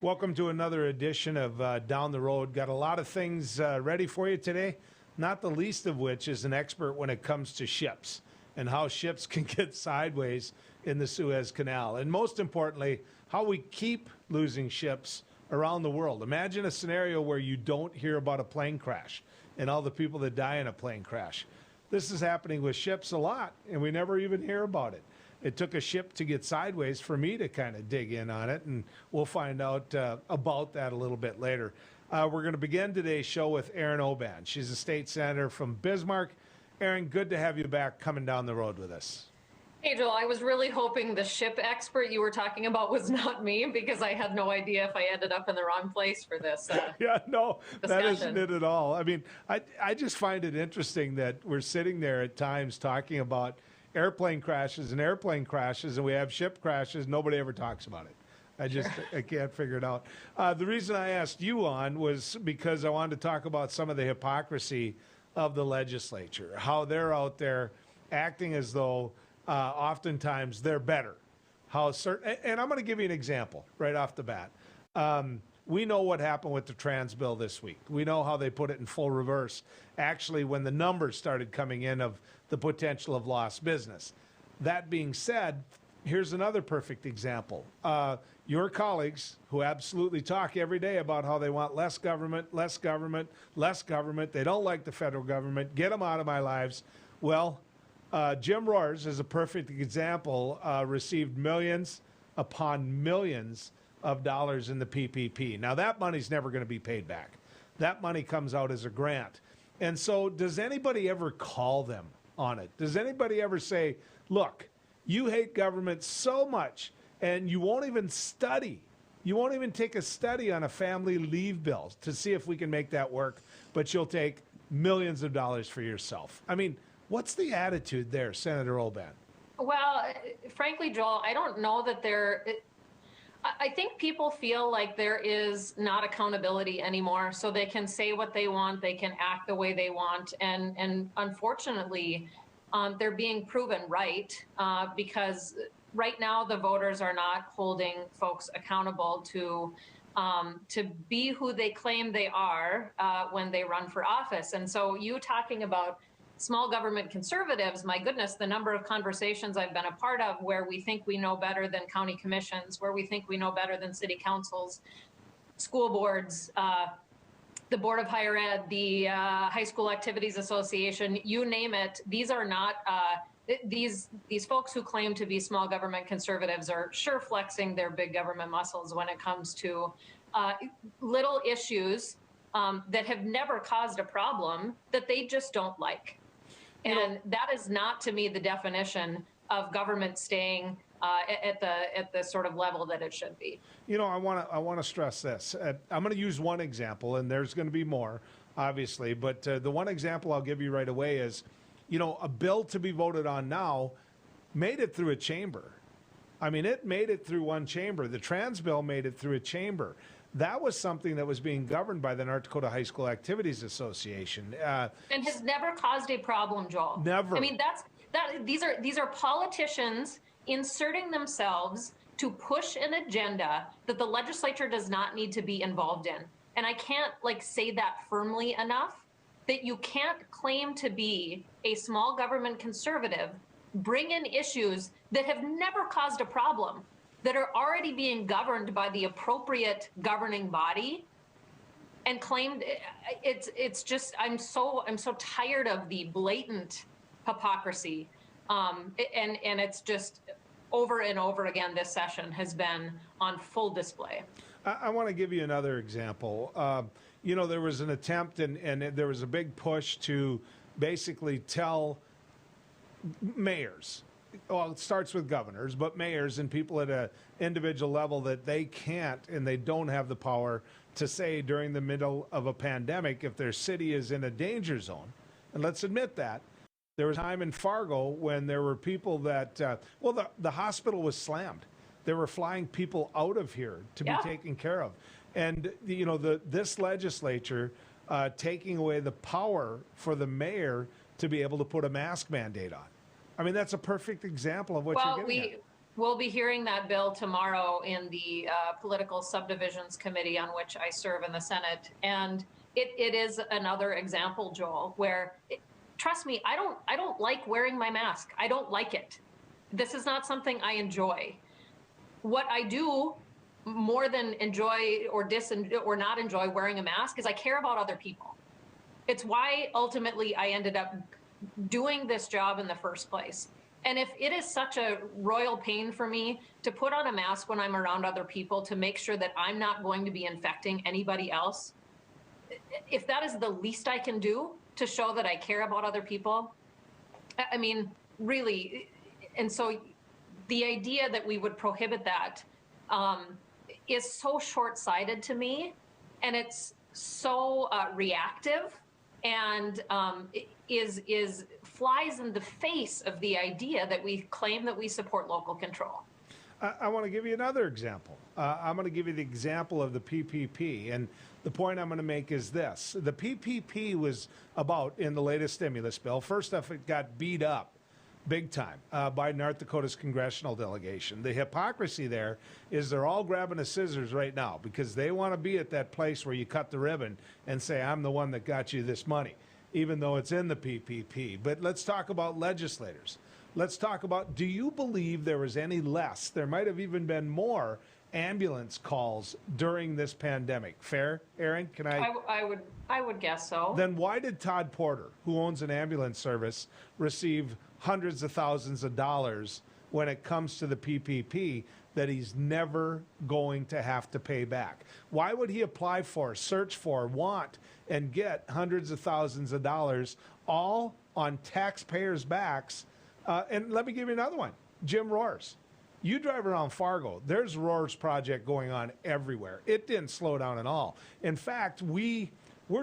Welcome to another edition of Down the Road. Got a lot of things ready for you today, not the least of which is an expert when it comes to ships and how ships can get sideways in the Suez Canal. And most importantly, how we keep losing ships around the world. Imagine a scenario where you don't hear about a plane crash and all the people that die in a plane crash. This is happening with ships a lot, and we never even hear about it. It took a ship to get sideways for me to kind of dig in on it, and we'll find out about that a little bit later. We're going to begin today's show with Erin Oban. She's a state senator from Bismarck. Erin, good to have you back coming down the road with us. Hey, Joel, I was really hoping the ship expert you were talking about was not me, because I had no idea if I ended up in the wrong place for this Yeah, no, discussion. That isn't it at all. I mean, I just find it interesting that we're sitting there at times talking about airplane crashes, and we have ship crashes. Nobody ever talks about it. I can't figure it out. The reason I asked you on was because I wanted to talk about some of the hypocrisy of the legislature, how they're out there acting as though oftentimes they're better. And I'm going to give you an example right off the bat. We know what happened with the trans bill this week. We know how they put it in full reverse, actually, when the numbers started coming in of the potential of lost business. That being said, here's another perfect example. Your colleagues who absolutely talk every day about how they want less government, less government, less government. They don't like the federal government. Get them out of my lives. Well, Jim Roars is a perfect example, received millions upon millions of dollars in the PPP. Now, that money's never going to be paid back. That money comes out as a grant. And so does anybody ever call them on it? Does anybody ever say, look, you hate government so much and you won't even study. You won't even take a study on a family leave bill to see if we can make that work, but you'll take millions of dollars for yourself. I mean, what's the attitude there, Senator Oban? Well, frankly, Joel, I don't know that I think people feel like there is not accountability anymore, so they can say what they want, they can act the way they want, and unfortunately, they're being proven right, because right now the voters are not holding folks accountable to be who they claim they are when they run for office. And so you talking about small government conservatives, my goodness, the number of conversations I've been a part of where we think we know better than county commissions, where we think we know better than city councils, school boards, the Board of Higher Ed, the High School Activities Association, you name it. These are not, these folks who claim to be small government conservatives are sure flexing their big government muscles when it comes to little issues that have never caused a problem that they just don't like. And that is not, to me, the definition of government staying at the sort of level that it should be. You know, I want to stress this. I'm going to use one example, and there's going to be more, obviously. But the one example I'll give you right away is, you know, a bill to be voted on now made it through a chamber. I mean, it made it through one chamber. The trans bill made it through a chamber. That was something that was being governed by the North Dakota High School Activities Association. And has never caused a problem, Joel. Never. I mean, these are politicians inserting themselves to push an agenda that the legislature does not need to be involved in. And I can't say that firmly enough, that you can't claim to be a small government conservative, bring in issues that have never caused a problem, that are already being governed by the appropriate governing body, and claimed it's just I'm so tired of the blatant hypocrisy, and it's just over and over again. This session has been on full display. I want to give you another example. You know, there was an attempt and there was a big push to basically tell mayors, well, it starts with governors, but mayors and people at an individual level that they can't and they don't have the power to say during the middle of a pandemic if their city is in a danger zone. And let's admit that. There was a time in Fargo when there were people that, the hospital was slammed. They were flying people out of here to be taken care of. And, you know, this legislature taking away the power for the mayor to be able to put a mask mandate on. I mean, that's a perfect example of what you're getting at. We'll be hearing that bill tomorrow in the Political Subdivisions Committee, on which I serve in the Senate. And it is another example, Joel, where, trust me, I don't like wearing my mask. I don't like it. This is not something I enjoy. What I do more than enjoy or not enjoy wearing a mask is I care about other people. It's why ultimately I ended up doing this job in the first place. And if it is such a royal pain for me to put on a mask when I'm around other people to make sure that I'm not going to be infecting anybody else, if that is the least I can do to show that I care about other people, I mean, really. And so the idea that we would prohibit that is so short-sighted to me, and it's so reactive, and is flies in the face of the idea that we claim that we support local control. I want to give you another example. I'm going to give you the example of the PPP, and the point I'm going to make is this. The PPP was about, in the latest stimulus bill, first off, it got beat up big time by North Dakota's congressional delegation. The hypocrisy there is they're all grabbing the scissors right now because they want to be at that place where you cut the ribbon and say, I'm the one that got you this money, even though it's in the PPP. But let's talk about legislators. Let's talk about, do you believe there was any less, there might have even been more ambulance calls during this pandemic? Fair, Erin? Can I would guess so. Then why did Todd Porter, who owns an ambulance service, receive hundreds of thousands of dollars when it comes to the PPP that he's never going to have to pay back? Why would he apply for, search for, want, and get hundreds of thousands of dollars all on taxpayers' backs? And let me give you another one. Jim Roars. You drive around Fargo, there's Roars project going on everywhere. It didn't slow down at all. In fact, we're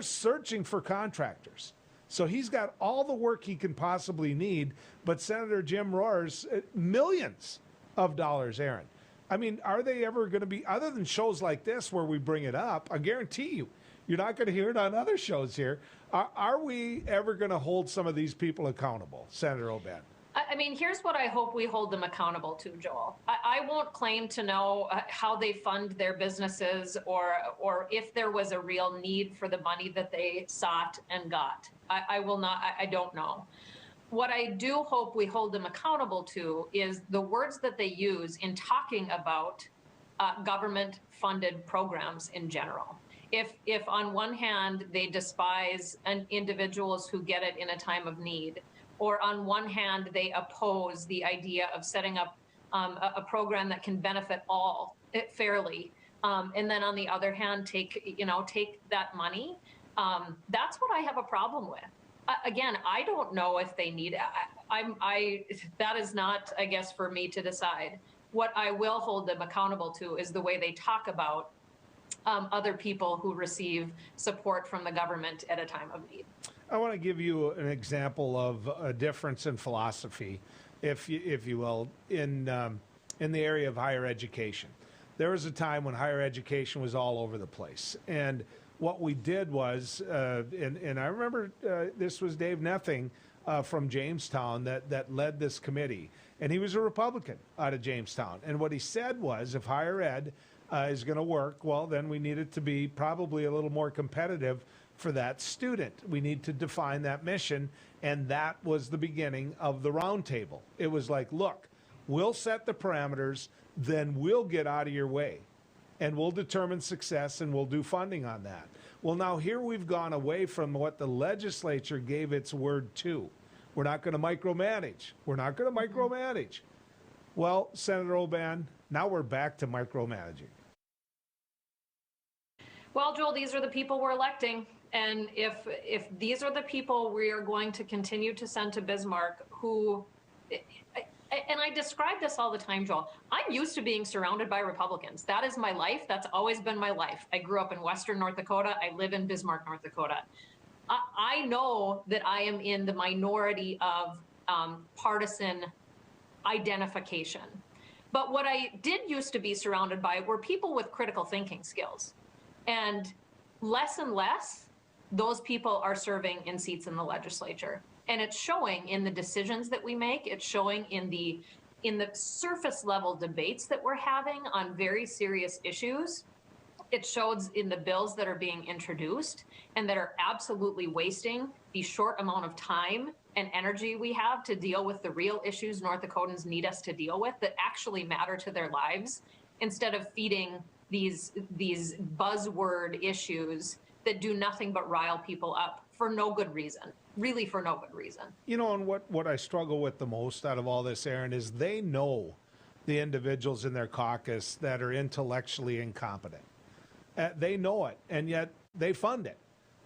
searching for contractors. So he's got all the work he can possibly need, but Senator Jim Roars, millions of dollars, Erin. I mean, are they ever going to be, other than shows like this where we bring it up, I guarantee you, you're not going to hear it on other shows here. Are we ever going to hold some of these people accountable, Senator Oban? I mean, here's what I hope we hold them accountable to, Joel. I won't claim to know how they fund their businesses or if there was a real need for the money that they sought and got. I will not, I don't know. What I do hope we hold them accountable to is the words that they use in talking about government-funded programs in general. If on one hand they despise individuals who get it in a time of need, or on one hand they oppose the idea of setting up a program that can benefit all fairly, and then on the other hand take that money, that's what I have a problem with. Again, I don't know if they need it. That is not, I guess, for me to decide. What I will hold them accountable to is the way they talk about other people who receive support from the government at a time of need. I want to give you an example of a difference in philosophy, if you will, in the area of higher education. There was a time when higher education was all over the place, and what we did was, and I remember this was Dave Nething from Jamestown that led this committee, and he was a Republican out of Jamestown. And what he said was, if higher ed is going to work, well, then we need it to be probably a little more competitive for that student. We need to define that mission, and that was the beginning of the roundtable. It was like, look, we'll set the parameters, then we'll get out of your way, and we'll determine success, and we'll do funding on that. Well, now here we've gone away from what the legislature gave its word to. We're not going to micromanage. We're not going to micromanage. Well, Senator Oban, now we're back to micromanaging. Well, Joel, these are the people we're electing. And if these are the people we are going to continue to send to Bismarck, who, and I describe this all the time, Joel, I'm used to being surrounded by Republicans. That is my life. That's always been my life. I grew up in Western North Dakota. I live in Bismarck, North Dakota. I know that I am in the minority of partisan identification. But what I did used to be surrounded by were people with critical thinking skills. And less, those people are serving in seats in the legislature. And it's showing in the decisions that we make. It's showing in the in the surface level debates that we're having on very serious issues, it shows in the bills that are being introduced and that are absolutely wasting the short amount of time and energy we have to deal with the real issues North Dakotans need us to deal with that actually matter to their lives, instead of feeding these buzzword issues that do nothing but rile people up for no good reason, really for no good reason. You know, and what I struggle with the most out of all this, Erin, is they know the individuals in their caucus that are intellectually incompetent. They know it, and yet they fund it.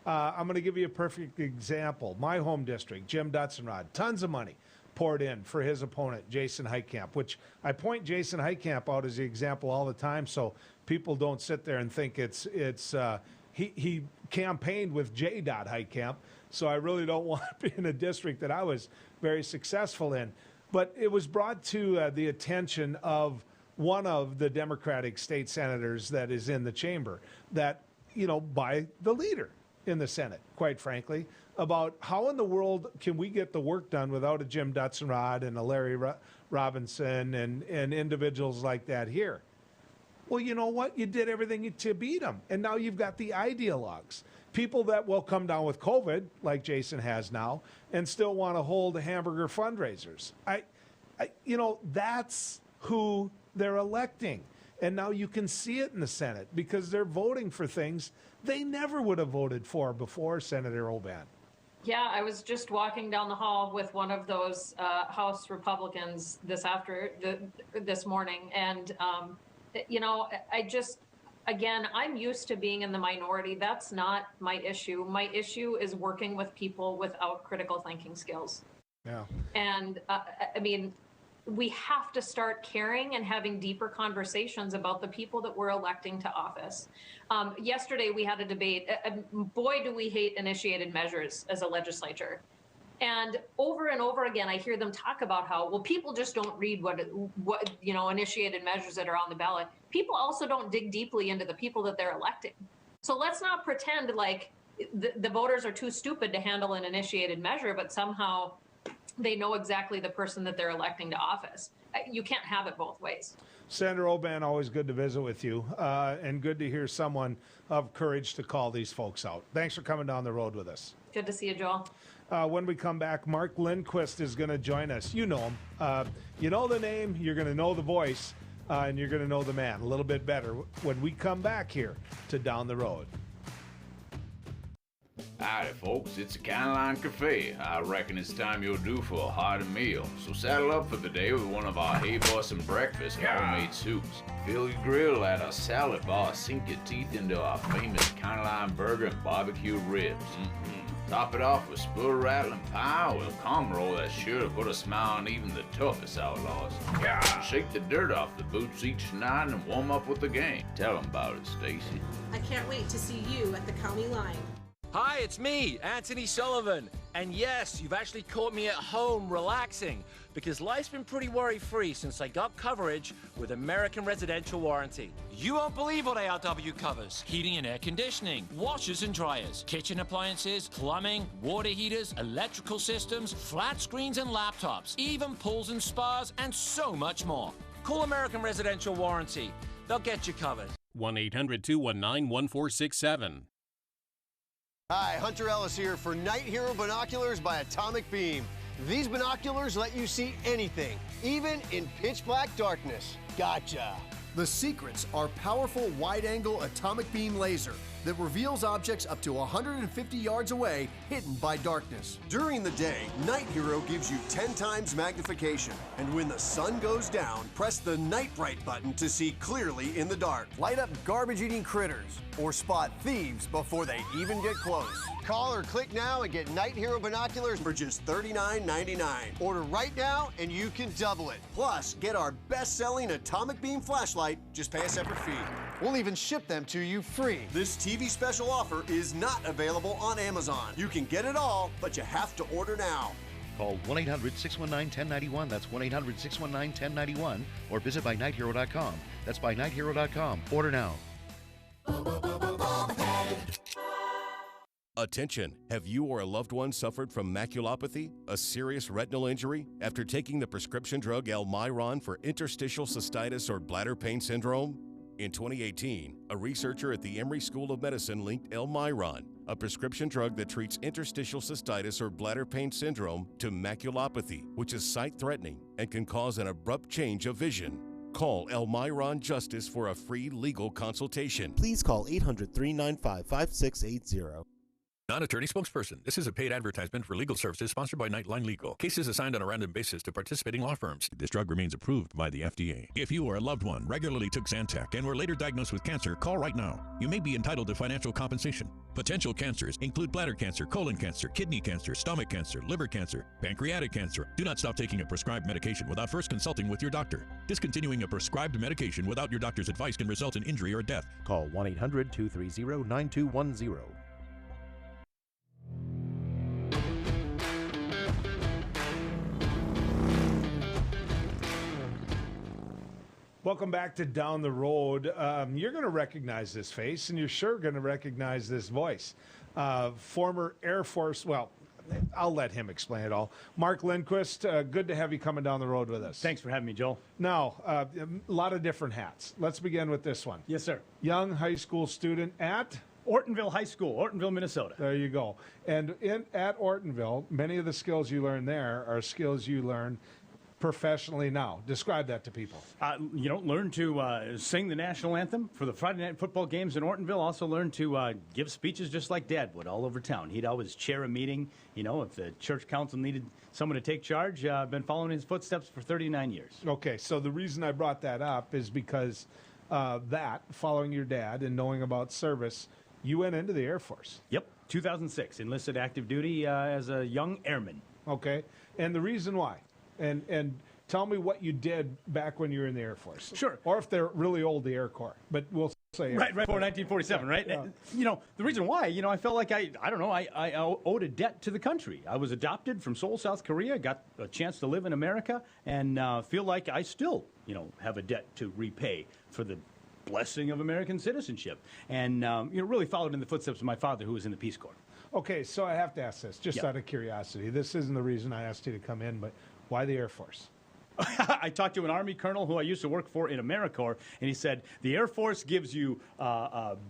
I'm going to give you a perfect example. My home district, Jim Dutzenrod, tons of money poured in for his opponent, Jason Heitkamp, which I point Jason Heitkamp out as the example all the time so people don't sit there and think he campaigned with J. Heitkamp, so I really don't want to be in a district that I was very successful in. But it was brought to the attention of one of the Democratic state senators that is in the chamber, that, you know, by the leader in the Senate, quite frankly, about how in the world can we get the work done without a Jim Dutzenrod and a Larry Robinson and individuals like that here. Well, you know what? You did everything to beat them. And now you've got the ideologues, people that will come down with COVID, like Jason has now, and still want to hold hamburger fundraisers. You know, that's who they're electing. And now you can see it in the Senate because they're voting for things they never would have voted for before, Senator Oban. Yeah, I was just walking down the hall with one of those House Republicans this morning. And, you know, again, I'm used to being in the minority. That's not my issue. My issue is working with people without critical thinking skills. Yeah. And I mean, we have to start caring and having deeper conversations about the people that we're electing to office. Yesterday, we had a debate. Boy, do we hate initiated measures as a legislature. And over again, I hear them talk about how, well, people just don't read what you know, initiated measures that are on the ballot. People also don't dig deeply into the people that they're electing. So let's not pretend like the voters are too stupid to handle an initiated measure, but somehow they know exactly the person that they're electing to office. You can't have it both ways. Senator Oban, always good to visit with you, and good to hear someone of courage to call these folks out. Thanks for coming down the road with us. Good to see you, Joel. When we come back, Mark Lindquist is going to join us. You know him. You know the name, you're going to know the voice, and you're going to know the man a little bit better when we come back here to Down the Road. Howdy folks, it's a Canine Cafe. I reckon it's time you're due for a hearty meal. So saddle up for the day with one of our Hey Bossin' breakfast homemade soups. Fill your grill at our salad bar, sink your teeth into our famous Canine burger and barbecue ribs. Top it off with spur rattling pie with a calm roll that's sure to put a smile on even the toughest outlaws. Shake the dirt off the boots each night and warm up with the gang. Tell them about it, Stacy. I can't wait to see you at the county line. Hi, it's me, Anthony Sullivan. And yes, you've actually caught me at home relaxing because life's been pretty worry-free since I got coverage with American Residential Warranty. You won't believe what ARW covers. Heating and air conditioning, washers and dryers, kitchen appliances, plumbing, water heaters, electrical systems, flat screens and laptops, even pools and spas, and so much more. Call American Residential Warranty. They'll get you covered. 1-800-219-1467. Hi, Hunter Ellis here for Night Hero Binoculars by Atomic Beam. These binoculars let you see anything, even in pitch black darkness. Gotcha. The secrets are powerful wide-angle atomic beam laser that reveals objects up to 150 yards away, hidden by darkness. During the day, Night Hero gives you 10 times magnification. And when the sun goes down, press the Night Bright button to see clearly in the dark. Light up garbage-eating critters or spot thieves before they even get close. Call or click now and get Night Hero binoculars for just $39.99. Order right now and you can double it. Plus, get our best-selling atomic beam flashlight. Just pay a separate fee. We'll even ship them to you free. This TV special offer is not available on Amazon. You can get it all, but you have to order now. Call 1-800-619-1091. That's 1-800-619-1091. Or visit bynighthero.com. That's bynighthero.com. Order now. Attention! Have you or a loved one suffered from maculopathy, a serious retinal injury, after taking the prescription drug Almiron for interstitial cystitis or bladder pain syndrome? In 2018, a researcher at the Emory School of Medicine linked Almiron, a prescription drug that treats interstitial cystitis or bladder pain syndrome, to maculopathy, which is sight-threatening and can cause an abrupt change of vision. Call Almiron Justice for a free legal consultation. Please call 800-395-5680. Non-attorney spokesperson. This is a paid advertisement for legal services sponsored by Nightline Legal. Cases assigned on a random basis to participating law firms. This drug remains approved by the FDA. If you or a loved one regularly took Zantac and were later diagnosed with cancer, call right now. You may be entitled to financial compensation. Potential cancers include bladder cancer, colon cancer, kidney cancer, stomach cancer, liver cancer, pancreatic cancer. Do not stop taking a prescribed medication without first consulting with your doctor. Discontinuing a prescribed medication without your doctor's advice can result in injury or death. Call 1-800-230-9210. Welcome back to Down the Road. You're going to recognize this face, and you're sure going to recognize this voice. Former Air Force, well, I'll let him explain it all. Mark Lindquist, good to have you coming down the road with us. Thanks for having me, Joel. Now, a lot of different hats. Let's begin with this one. Yes, sir. Young high school student at? Ortonville High School, Ortonville, Minnesota. There you go. And at Ortonville, many of the skills you learn there are skills you learn professionally now. Describe that to people. Learn to sing the national anthem for the Friday night football games in Ortonville. Also learn to give speeches just like Dad would all over town. He'd always chair a meeting. If the church council needed someone to take charge, I've been following his footsteps for 39 years. Okay, so the reason I brought that up is because following your dad and knowing about service, you went into the Air Force. Yep, 2006, enlisted active duty as a young airman. Okay, and the reason why? And tell me what you did back when you were in the Air Force. Sure. Or if they're really old, the Air Corps. But we'll say right before 1947, right? Yeah. The reason why, I felt like I owed a debt to the country. I was adopted from Seoul, South Korea, got a chance to live in America, and feel like I still, have a debt to repay for the blessing of American citizenship. And, really followed in the footsteps of my father, who was in the Peace Corps. Okay, so I have to ask this, just out of curiosity. This isn't the reason I asked you to come in, but why the Air Force? I talked to an Army colonel who I used to work for in AmeriCorps, and he said, the Air Force gives you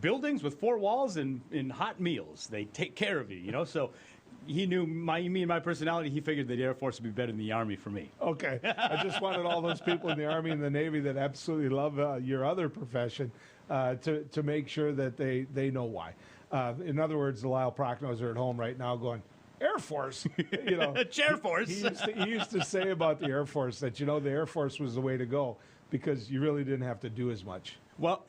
buildings with 4 walls and hot meals. They take care of you, So he knew me and my personality. He figured that the Air Force would be better than the Army for me. Okay. I just wanted all those people in the Army and the Navy that absolutely love your other profession to make sure that they know why. In other words, the Lyle Prochnows are at home right now going, Air Force, Chair Force. He used to say about the Air Force that, the Air Force was the way to go because you really didn't have to do as much. Well,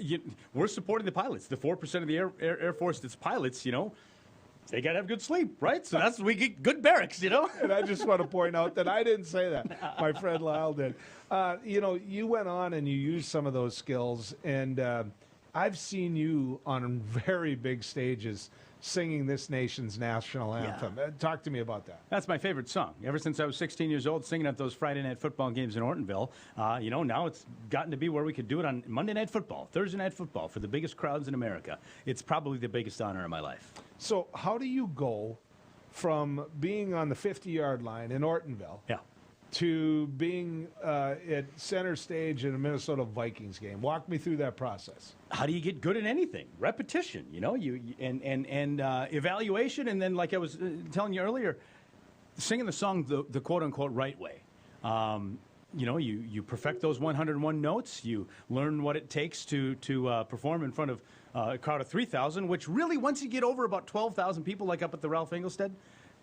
we're supporting the pilots. The 4% of the Air Force that's pilots, they got to have good sleep, right? So we get good barracks, And I just want to point out that I didn't say that. My friend Lyle did. You went on and you used some of those skills, and I've seen you on very big stages singing this nation's national anthem. Yeah. Talk to me about that. That's my favorite song. Ever since I was 16 years old, singing at those Friday night football games in Ortonville, now it's gotten to be where we could do it on Monday Night Football, Thursday Night Football for the biggest crowds in America. It's probably the biggest honor of my life. So how do you go from being on the 50-yard line in Ortonville to being at center stage in a Minnesota Vikings game? Walk me through that process. How do you get good at anything? Repetition, and evaluation, and then, like I was telling you earlier, singing the song the quote-unquote right way. You perfect those 101 notes. You learn what it takes to perform in front of a crowd of 3,000, which really, once you get over about 12,000 people, like up at the Ralph Engelstad,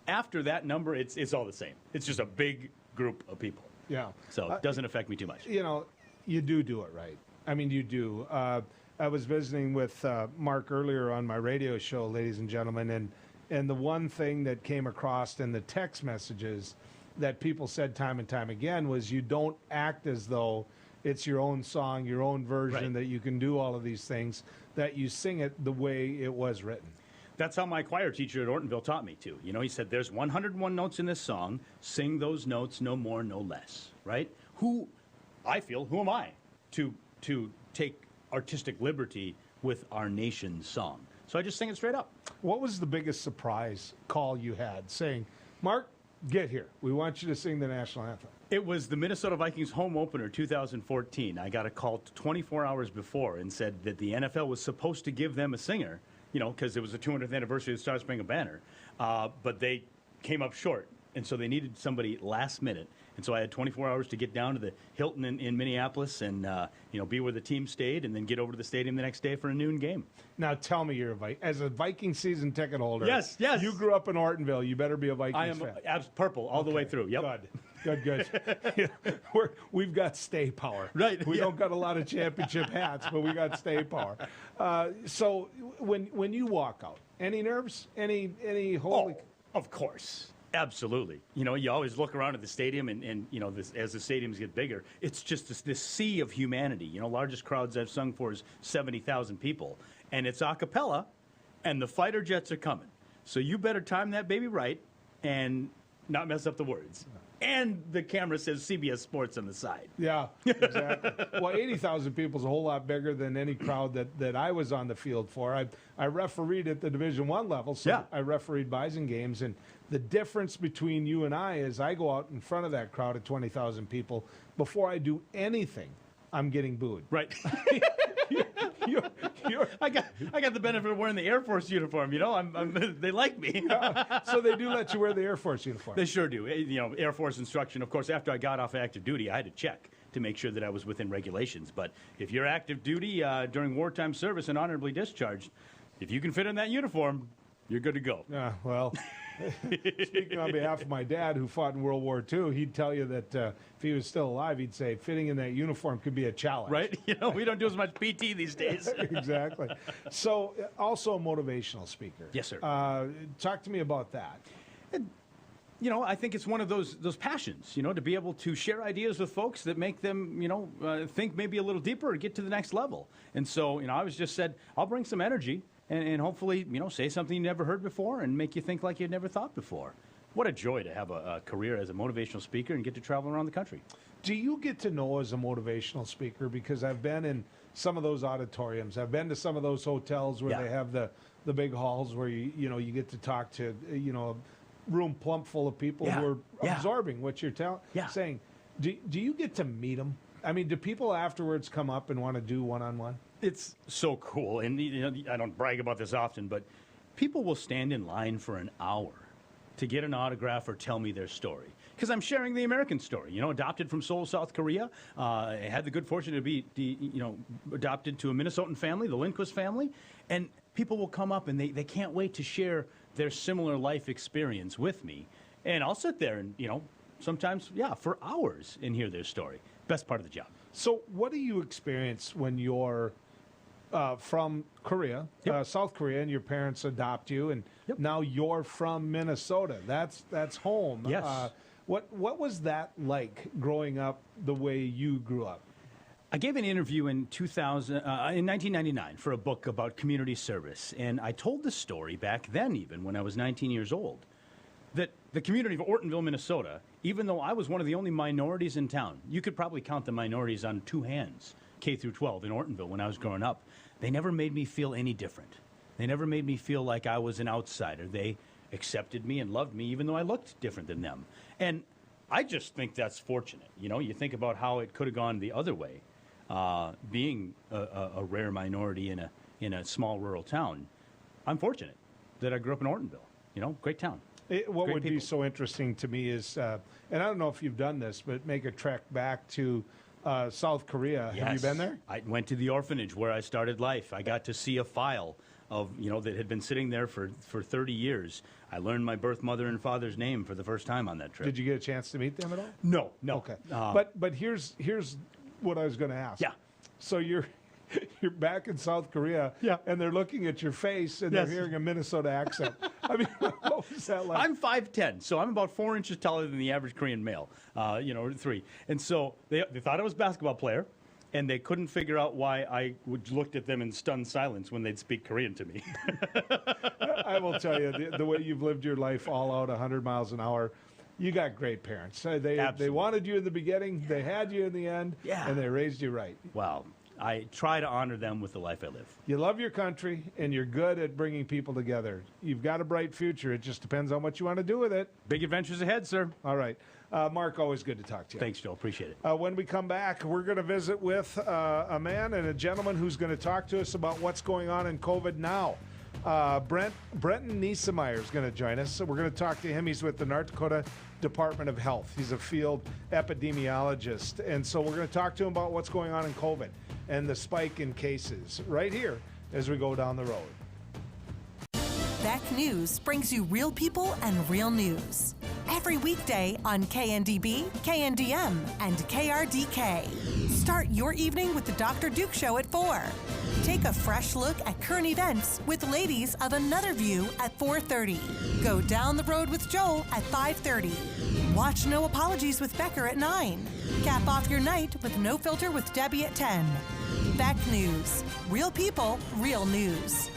after that number, it's all the same. It's just a big group of people. Yeah. So it doesn't affect me too much. You do it right. I mean, you do. I was visiting with Mark earlier on my radio show, ladies and gentlemen, and the one thing that came across in the text messages that people said time and time again was you don't act as though it's your own song, your own version, that you can do all of these things, that you sing it the way it was written. That's how my choir teacher at Ortonville taught me to. He said, there's 101 notes in this song. Sing those notes, no more, no less, right? Who am I to take artistic liberty with our nation's song? So I just sing it straight up. What was the biggest surprise call you had saying, Mark, get here. We want you to sing the national anthem? It was the Minnesota Vikings home opener 2014. I got a call 24 hours before and said that the NFL was supposed to give them a singer, because it was the 200th anniversary of the Star Spangled Banner, but they came up short. And so they needed somebody last minute. And so I had 24 hours to get down to the Hilton in Minneapolis and, be where the team stayed and then get over to the stadium the next day for a noon game. Now tell me you're as a Viking season ticket holder. Yes. You grew up in Ortonville. You better be a Vikings fan. I am purple all the way through. Yep. Good. We've got stay power. Right. We don't got a lot of championship hats, but we got stay power. So when you walk out, any nerves? Any holy? Oh, of course. Absolutely. You always look around at the stadium and as the stadiums get bigger, it's just this sea of humanity. Largest crowds I've sung for is 70,000 people. And it's a cappella, and the fighter jets are coming. So you better time that baby right and not mess up the words. And the camera says CBS Sports on the side. Yeah, exactly. Well, 80,000 people is a whole lot bigger than any crowd that I was on the field for. I refereed at the Division I level, so I refereed Bison games, and the difference between you and I is I go out in front of that crowd of 20,000 people. Before I do anything, I'm getting booed. Right. I got the benefit of wearing the Air Force uniform. They like me. So they do let you wear the Air Force uniform. They sure do. Air Force instruction. Of course, after I got off active duty, I had to check to make sure that I was within regulations. But if you're active duty during wartime service and honorably discharged, if you can fit in that uniform, you're good to go. Yeah, well, speaking on behalf of my dad, who fought in World War II, he'd tell you that if he was still alive, he'd say fitting in that uniform could be a challenge. Right? We don't do as much PT these days. Exactly. So, also a motivational speaker. Yes, sir. Talk to me about that. I think it's one of those passions, to be able to share ideas with folks that make them, think maybe a little deeper or get to the next level. And so, I was just said, I'll bring some energy. And hopefully, say something you never heard before and make you think like you'd never thought before. What a joy to have a career as a motivational speaker and get to travel around the country. Do you get to know as a motivational speaker? Because I've been in some of those auditoriums. I've been to some of those hotels where they have the big halls where you get to talk to a room plump full of people who are absorbing what you're saying. Do you get to meet them? I mean, do people afterwards come up and want to do one-on-one? It's so cool, and I don't brag about this often, but people will stand in line for an hour to get an autograph or tell me their story. Because I'm sharing the American story. Adopted from Seoul, South Korea. I had the good fortune to be, adopted to a Minnesotan family, the Lindquist family, and people will come up and they can't wait to share their similar life experience with me. And I'll sit there and, sometimes, for hours and hear their story. Best part of the job. So what do you experience when you're from Korea, South Korea, and your parents adopt you, and now you're from Minnesota? That's home. Yes. What was that like growing up the way you grew up? I gave an interview in 1999 for a book about community service, and I told the story back then, even when I was 19 years old, that the community of Ortonville, Minnesota, even though I was one of the only minorities in town, you could probably count the minorities on two hands, K through 12 in Ortonville when I was growing up. They never made me feel any different. They never made me feel like I was an outsider. They accepted me and loved me even though I looked different than them. And I just think that's fortunate. You think about how it could have gone the other way, being a rare minority in a small rural town. I'm fortunate that I grew up in Ortonville. Great town. What would be so interesting to me is, and I don't know if you've done this, but make a trek back to South Korea. Yes. Have you been there? I went to the orphanage where I started life. I got to see a file of, that had been sitting there for 30 years. I learned my birth mother and father's name for the first time on that trip. Did you get a chance to meet them at all? No. Okay. But here's what I was going to ask. Yeah. So you're back in South Korea, and they're looking at your face, and they're hearing a Minnesota accent. I mean, what was that like? I'm 5'10", so I'm about 4 inches taller than the average Korean male, 3. And so they thought I was a basketball player, and they couldn't figure out why I looked at them in stunned silence when they'd speak Korean to me. I will tell you, the way you've lived your life all out 100 miles an hour, you got great parents. They wanted you in the beginning, they had you in the end, and they raised you right. Wow. I try to honor them with the life I live. You love your country, and you're good at bringing people together. You've got a bright future. It just depends on what you want to do with it. Big adventures ahead, sir. All right. Mark, always good to talk to you. Thanks, Joe. Appreciate it. When we come back, we're going to visit with a man and a gentleman who's going to talk to us about what's going on in COVID now. Brenton Nesemeier is going to join us. So we're going to talk to him. He's with the North Dakota Department of Health. He's a field epidemiologist. And so we're going to talk to him about what's going on in COVID and the spike in cases right here as we go down the road. Beck News brings you real people and real news. Every weekday on KNDB, KNDM, and KRDK. Start your evening with the Dr. Duke Show at 4. Take a fresh look at current events with Ladies of Another View at 4:30. Go down the road with Joel at 5:30. Watch No Apologies with Becker at 9. Cap off your night with No Filter with Debbie at 10. Beck News. Real people, real news.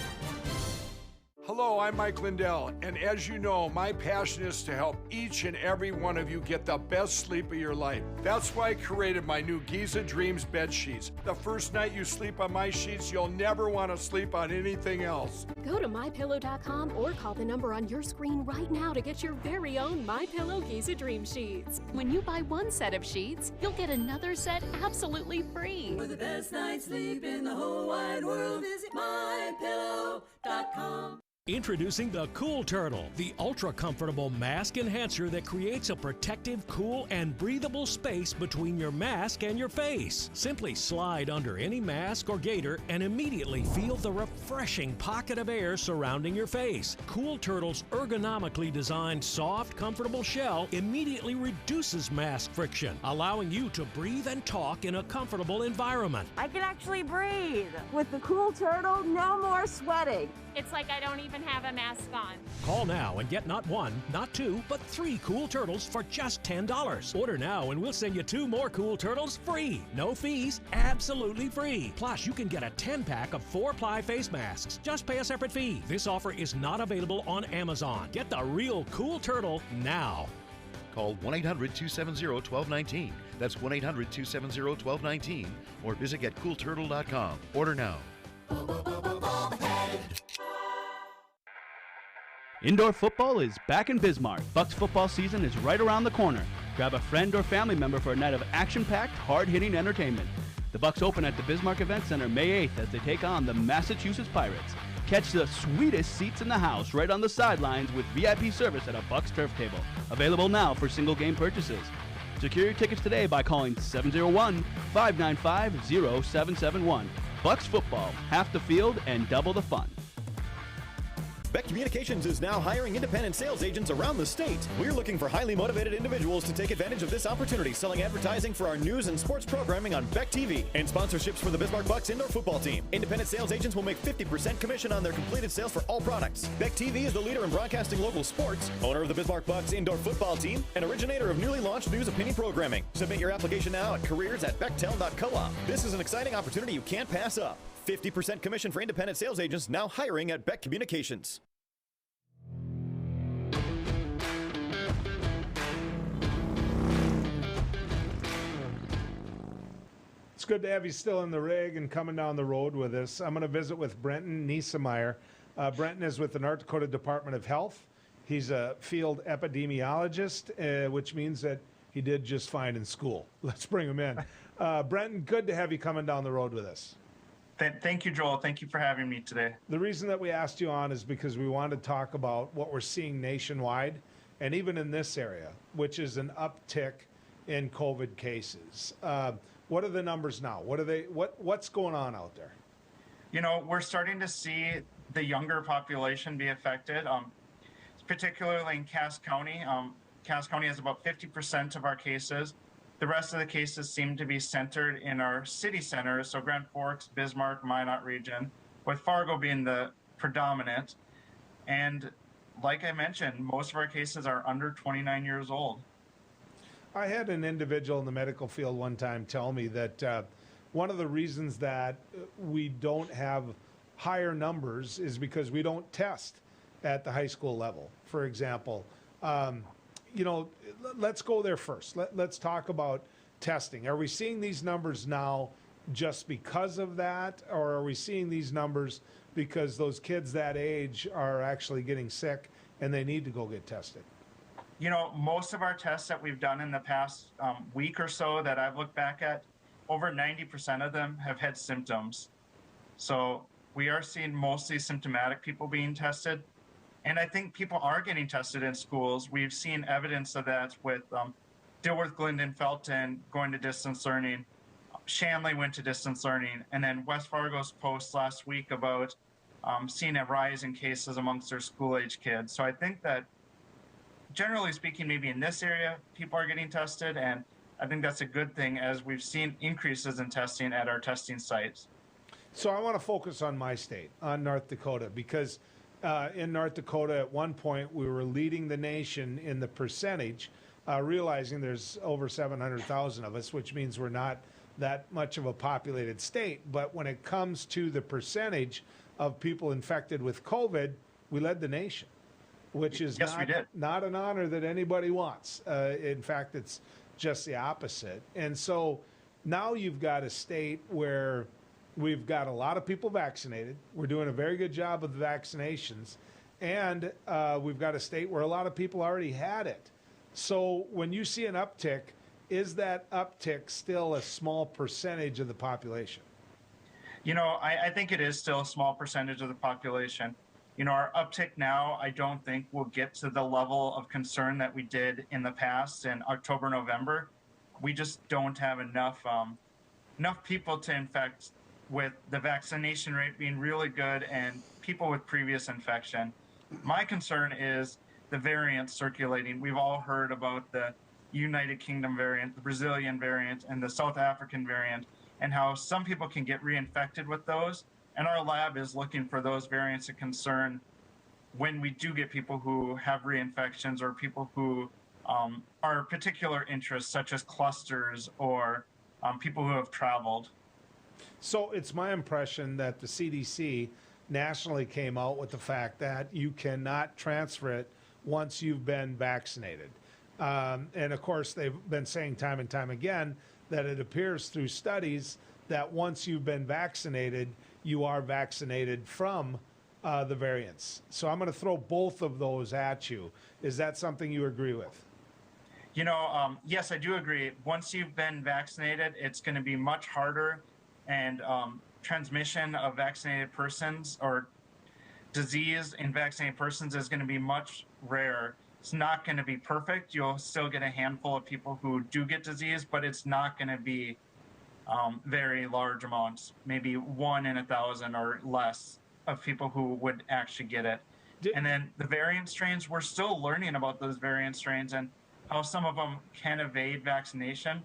Hello, I'm Mike Lindell, and as you know, my passion is to help each and every one of you get the best sleep of your life. That's why I created my new Giza Dreams bed sheets. The first night you sleep on my sheets, you'll never want to sleep on anything else. Go to MyPillow.com or call the number on your screen right now to get your very own MyPillow Giza Dream Sheets. When you buy one set of sheets, you'll get another set absolutely free. For the best night's sleep in the whole wide world, visit MyPillow.com. Introducing the Cool Turtle, the ultra-comfortable mask enhancer that creates a protective, cool, and breathable space between your mask and your face. Simply slide under any mask or gaiter and immediately feel the refreshing pocket of air surrounding your face. Cool Turtle's ergonomically designed, soft, comfortable shell immediately reduces mask friction, allowing you to breathe and talk in a comfortable environment. I can actually breathe. With the Cool Turtle, no more sweating. It's like I don't even have a mask on. Call now and get not one, not two, but 3 Cool Turtles for just $10. Order now and we'll send you 2 more Cool Turtles free. No fees, absolutely free. Plus, you can get a 10-pack of 4-ply face masks. Just pay a separate fee. This offer is not available on Amazon. Get the real Cool Turtle now. Call 1-800-270-1219. That's 1-800-270-1219. Or visit getcoolturtle.com. Order now. Indoor football is back in Bismarck. Bucks football season is right around the corner. Grab a friend or family member for a night of action-packed, hard-hitting entertainment. The Bucks open at the Bismarck Event Center May 8th as they take on the Massachusetts Pirates. Catch the sweetest seats in the house right on the sidelines with VIP service at a Bucks turf table. Available now for single-game purchases. Secure your tickets today by calling 701-595-0771. Bucks football, half the field and double the fun. Beck Communications is now hiring independent sales agents around the state. We're looking for highly motivated individuals to take advantage of this opportunity, selling advertising for our news and sports programming on Beck TV and sponsorships for the Bismarck Bucks indoor football team. Independent sales agents will make 50% commission on their completed sales for all products. Beck TV is the leader in broadcasting local sports, owner of the Bismarck Bucks indoor football team, and originator of newly launched news opinion programming. Submit your application now at careers@bechtel.coop. This is an exciting opportunity you can't pass up. 50% commission for independent sales agents now hiring at Beck Communications. It's good to have you still in the rig and coming down the road with us. I'm going to visit with Brenton Nesemeier. Brenton is with the North Dakota Department of Health. He's a field epidemiologist, which means that he did just fine in school. Let's bring him in. Brenton, good to have you coming down the road with us. Thank you, Joel. Thank you for having me today. The reason that we asked you on is because we wanted to talk about what we're seeing nationwide and even in this area, which is an uptick in COVID cases. What are the numbers now? What's going on out there? You know, we're starting to see the younger population be affected, particularly in Cass County. Cass County has about 50% of our cases. The rest of the cases seem to be centered in our city centers, so Grand Forks, Bismarck, Minot region, with Fargo being the predominant. And like I mentioned, most of our cases are under 29 years old. I had an individual in the medical field one time tell me that one of the reasons that we don't have higher numbers is because we don't test at the high school level. For example, let's go there first. Let's talk about testing. Are we seeing these numbers now just because of that, or are we seeing these numbers because those kids that age are actually getting sick and they need to go get tested? You know, most of our tests that we've done in the past week or so that I've looked back at, over 90% of them have had symptoms. So we are seeing mostly symptomatic people being tested. And I think people are getting tested in schools. We've seen evidence of that with Dilworth, Glendon, Felton going to distance learning. Shanley went to distance learning. And then West Fargo's post last week about seeing a rise in cases amongst their school-age kids. So I think that, generally speaking, maybe in this area, people are getting tested. And I think that's a good thing, as we've seen increases in testing at our testing sites. So I want to focus on my state, on North Dakota, because in North Dakota, at one point, we were leading the nation in the percentage, realizing there's over 700,000 of us, which means we're not that much of a populated state. But when it comes to the percentage of people infected with COVID, we led the nation, which is not an honor that anybody wants. In fact, it's just the opposite. And so now you've got a state where we've got a lot of people vaccinated. We're doing a very good job with the vaccinations. And we've got a state where a lot of people already had it. So when you see an uptick, is that uptick still a small percentage of the population? You know, I think it is still a small percentage of the population. You know, our uptick now, I don't think will get to the level of concern that we did in the past in October, November. We just don't have enough people to infect, with the vaccination rate being really good and people with previous infection. My concern is the variants circulating. We've all heard about the United Kingdom variant, the Brazilian variant, and the South African variant, and how some people can get reinfected with those. And our lab is looking for those variants of concern when we do get people who have reinfections or people who are particular interests, such as clusters or people who have traveled. So it's my impression that the CDC nationally came out with the fact that you cannot transfer it once you've been vaccinated. And of course, they've been saying time and time again that it appears through studies that once you've been vaccinated, you are vaccinated from the variants. So I'm going to throw both of those at you. Is that something you agree with? You know, yes, I do agree. Once you've been vaccinated, it's going to be much harder, and transmission of vaccinated persons or disease in vaccinated persons is going to be much rare. It's not going to be perfect. You'll still get a handful of people who do get disease, but it's not going to be very large amounts, maybe 1 in 1,000 or less of people who would actually get it. And then the variant strains, we're still learning about those variant strains and how some of them can evade vaccination,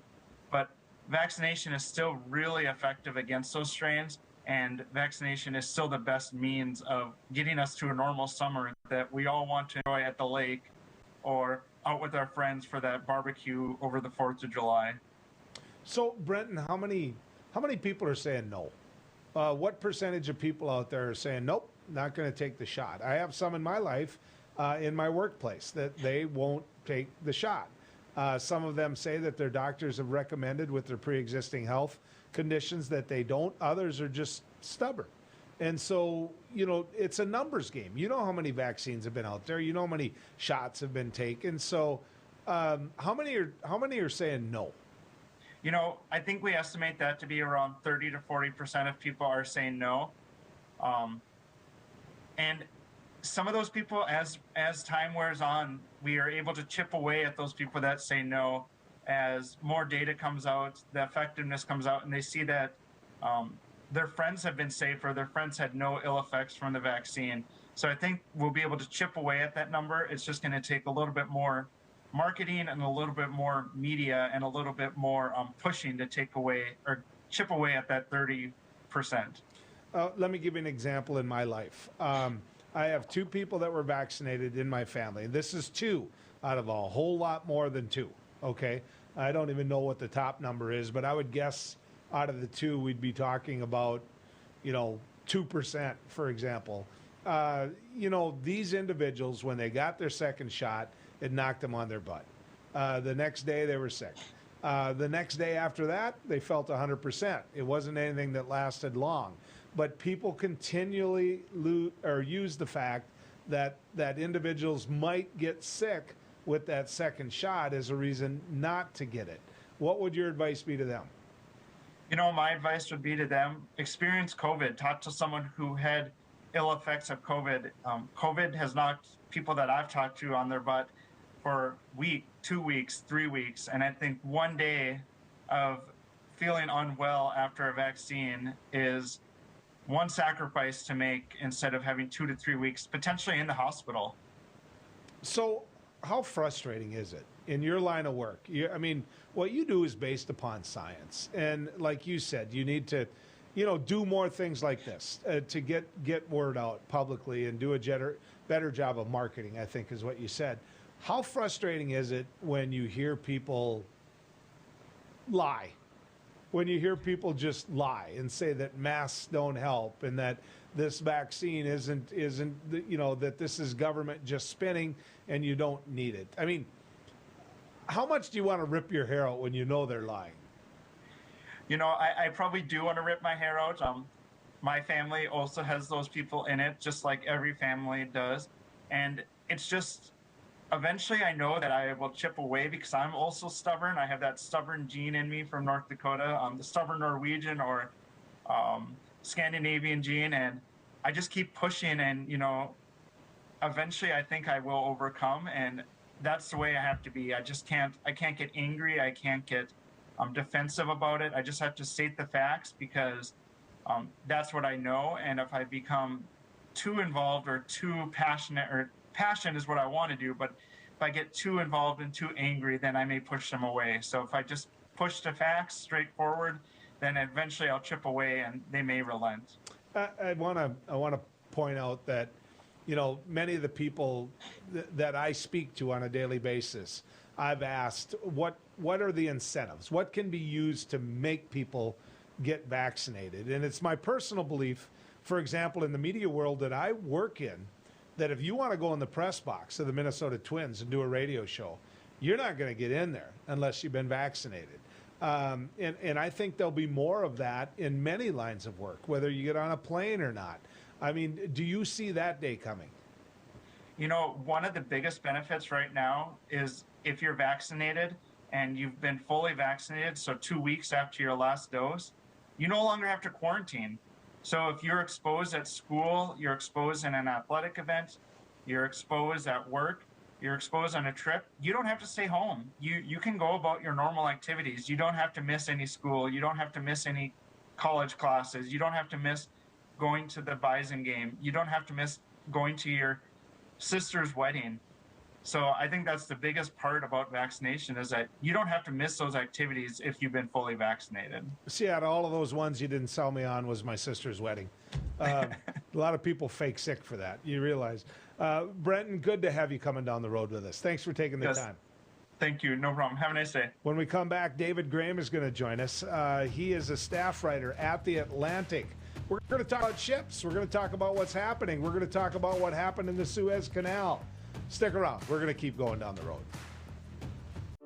but vaccination is still really effective against those strains, and vaccination is still the best means of getting us to a normal summer that we all want to enjoy at the lake or out with our friends for that barbecue over the 4th of July. So, Brenton, how many people are saying no? What percentage of people out there are saying, nope, not going to take the shot? I have some in my life, in my workplace, that they won't take the shot. Some of them say that their doctors have recommended with their pre-existing health conditions that they don't. Others are just stubborn. And so, you know, it's a numbers game. You know how many vaccines have been out there. You know how many shots have been taken. So how many are saying no? You know, I think we estimate that to be around 30 to 40% of people are saying no. And some of those people, as time wears on, we are able to chip away at those people that say no. As more data comes out, the effectiveness comes out, and they see that their friends have been safer, their friends had no ill effects from the vaccine. So I think we'll be able to chip away at that number. It's just going to take a little bit more marketing and a little bit more media and a little bit more pushing to take away or chip away at that 30%. Let me give you an example in my life. I have 2 people that were vaccinated in my family. This is 2 out of a whole lot more than 2, okay? I don't even know what the top number is, but I would guess out of the 2, we'd be talking about, 2%, for example. These individuals, when they got their second shot, it knocked them on their butt. The next day, they were sick. The next day after that, they felt 100%. It wasn't anything that lasted long. But people continually use the fact that individuals might get sick with that second shot as a reason not to get it. What would your advice be to them? You know, my advice would be to them, experience COVID. Talk to someone who had ill effects of COVID. COVID has knocked people that I've talked to on their butt for a week, 2 weeks, 3 weeks. And I think one day of feeling unwell after a vaccine is one sacrifice to make instead of having 2 to 3 weeks potentially in the hospital. So how frustrating is it in your line of work? I mean, what you do is based upon science. And like you said, you need to, do more things like this to get word out publicly and do a better job of marketing, I think is what you said. How frustrating is it when you hear people lie? When you hear people just lie and say that masks don't help and that this vaccine isn't that this is government just spinning and you don't need it. I mean, how much do you want to rip your hair out when you know they're lying? You know, I probably do want to rip my hair out. My family also has those people in it, just like every family does. And it's just, eventually I know that I will chip away because I'm also stubborn. I have that stubborn gene in me from North Dakota, the stubborn Norwegian or Scandinavian gene. And I just keep pushing and, eventually I think I will overcome. And that's the way I have to be. I can't get angry. I can't get defensive about it. I just have to state the facts because that's what I know. And if I become too involved or too passionate, or passion is what I want to do, but if I get too involved and too angry, then I may push them away. So if I just push the facts straightforward, then eventually I'll chip away and they may relent. I want to point out that, many of the people that I speak to on a daily basis, I've asked what are the incentives? What can be used to make people get vaccinated? And it's my personal belief, for example, in the media world that I work in, that if you want to go in the press box of the Minnesota Twins and do a radio show, you're not going to get in there unless you've been vaccinated. And I think there'll be more of that in many lines of work, whether you get on a plane or not. I mean, do you see that day coming? One of the biggest benefits right now is if you're vaccinated and you've been fully vaccinated, so 2 weeks after your last dose, you no longer have to quarantine. So if you're exposed at school, you're exposed in an athletic event, you're exposed at work, you're exposed on a trip, you don't have to stay home. You can go about your normal activities. You don't have to miss any school. You don't have to miss any college classes. You don't have to miss going to the Bison game. You don't have to miss going to your sister's wedding. So I think that's the biggest part about vaccination is that you don't have to miss those activities if you've been fully vaccinated. See, out of all of those ones you didn't sell me on was my sister's wedding. A lot of people fake sick for that. You realize. Brenton, good to have you coming down the road with us. Thanks for taking the time. Thank you. No problem. Have a nice day. When we come back, David Graham is going to join us. He is a staff writer at The Atlantic. We're going to talk about ships. We're going to talk about what's happening. We're going to talk about what happened in the Suez Canal. Stick around. We're going to keep going down the road.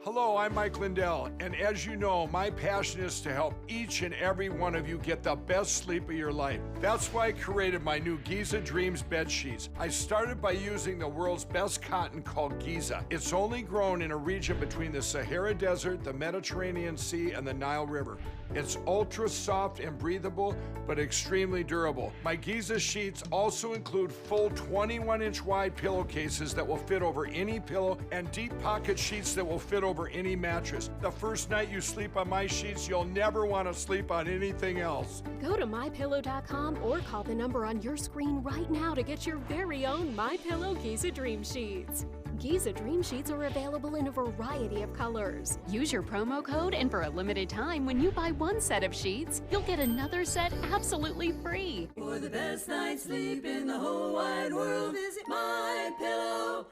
Hello, I'm Mike Lindell, and as you know, my passion is to help each and every one of you get the best sleep of your life. That's why I created my new Giza Dreams bed sheets. I started by using the world's best cotton called Giza. It's only grown in a region between the Sahara Desert, the Mediterranean Sea, and the Nile River. It's ultra soft and breathable, but extremely durable. My Giza sheets also include full 21-inch wide pillowcases that will fit over any pillow and deep pocket sheets that will fit over any mattress. The first night you sleep on my sheets, you'll never want to sleep on anything else. Go to mypillow.com or call the number on your screen right now to get your very own MyPillow Giza Dream Sheets. Giza Dream Sheets are available in a variety of colors. Use your promo code, and for a limited time, when you buy one set of sheets, you'll get another set absolutely free. For the best night's sleep in the whole wide world, visit mypillow.com.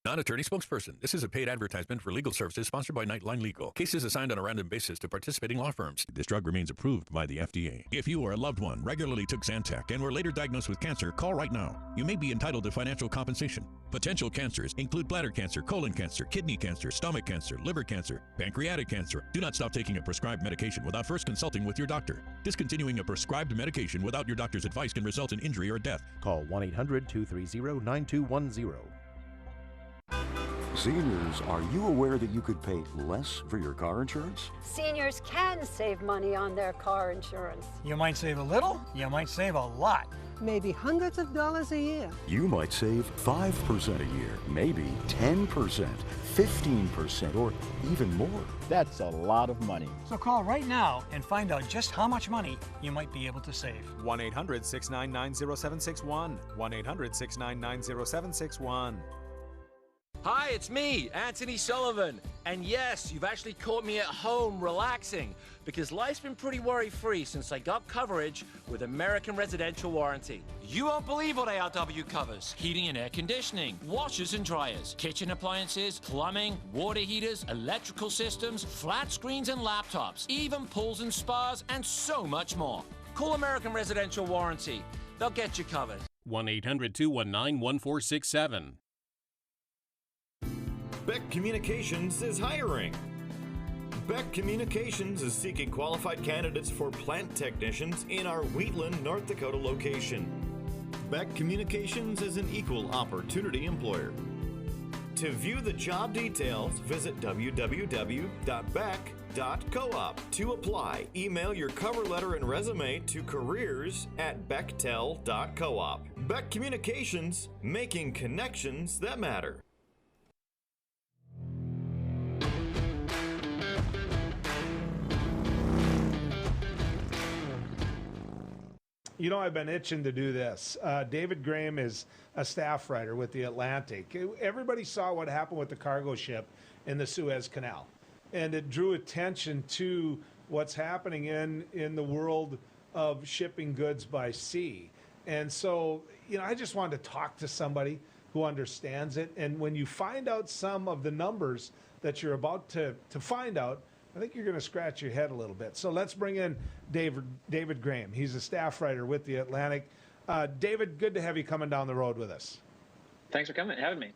Non-attorney spokesperson. This is a paid advertisement for legal services sponsored by Nightline Legal. Cases assigned on a random basis to participating law firms. This drug remains approved by the FDA. If you or a loved one regularly took Zantac and were later diagnosed with cancer, call right now. You may be entitled to financial compensation. Potential cancers include bladder cancer, colon cancer, kidney cancer, stomach cancer, liver cancer, pancreatic cancer. Do not stop taking a prescribed medication without first consulting with your doctor. Discontinuing a prescribed medication without your doctor's advice can result in injury or death. Call 1-800-230-9210. Seniors, are you aware that you could pay less for your car insurance? Seniors can save money on their car insurance. You might save a little, you might save a lot. Maybe hundreds of dollars a year. You might save 5% a year, maybe 10%, 15%, or even more. That's a lot of money. So call right now and find out just how much money you might be able to save. 1-800-699-0761. 1-800-699-0761. Hi, it's me, Anthony Sullivan. And yes, you've actually caught me at home relaxing because life's been pretty worry-free since I got coverage with American Residential Warranty. You won't believe what ARW covers. Heating and air conditioning, washers and dryers, kitchen appliances, plumbing, water heaters, electrical systems, flat screens and laptops, even pools and spas, and so much more. Call American Residential Warranty. They'll get you covered. 1-800-219-1467. Beck Communications is hiring. Beck Communications is seeking qualified candidates for plant technicians in our Wheatland, North Dakota location. Beck Communications is an equal opportunity employer. To view the job details, visit www.beck.coop. To apply, email your cover letter and resume to careers@bechtel.coop. Beck Communications, making connections that matter. You know, I've been itching to do this. David Graham is a staff writer with The Atlantic. Everybody saw what happened with the cargo ship in the Suez Canal, and it drew attention to what's happening in the world of shipping goods by sea. And so, you know, I just wanted to talk to somebody who understands it. And when you find out some of the numbers that you're about to find out, I think you're going to scratch your head a little bit. So let's bring in David Graham. He's a staff writer with The Atlantic. David, good to have you coming down the road with us. Thanks for having me.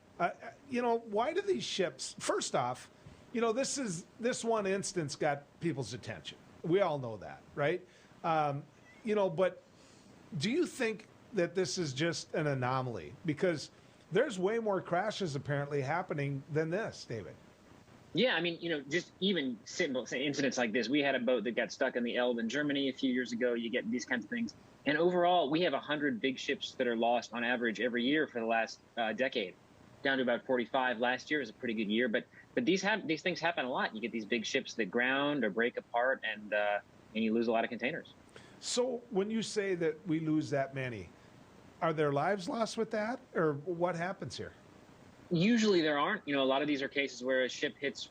You know, why do these ships, first off, you know, this one instance got people's attention. We all know that, right? You know, but do you think that this is just an anomaly? Because there's way more crashes apparently happening than this, David. Yeah, I mean, you know, just even simple incidents like this. We had a boat that got stuck in the Elbe in Germany a few years ago. You get these kinds of things. And overall, we have 100 big ships that are lost on average every year for the last decade, down to about 45. Last year was a pretty good year. But these things happen a lot. You get these big ships that ground or break apart, and you lose a lot of containers. So when you say that we lose that many, are there lives lost with that, or what happens here? Usually there aren't. You know, a lot of these are cases where a ship hits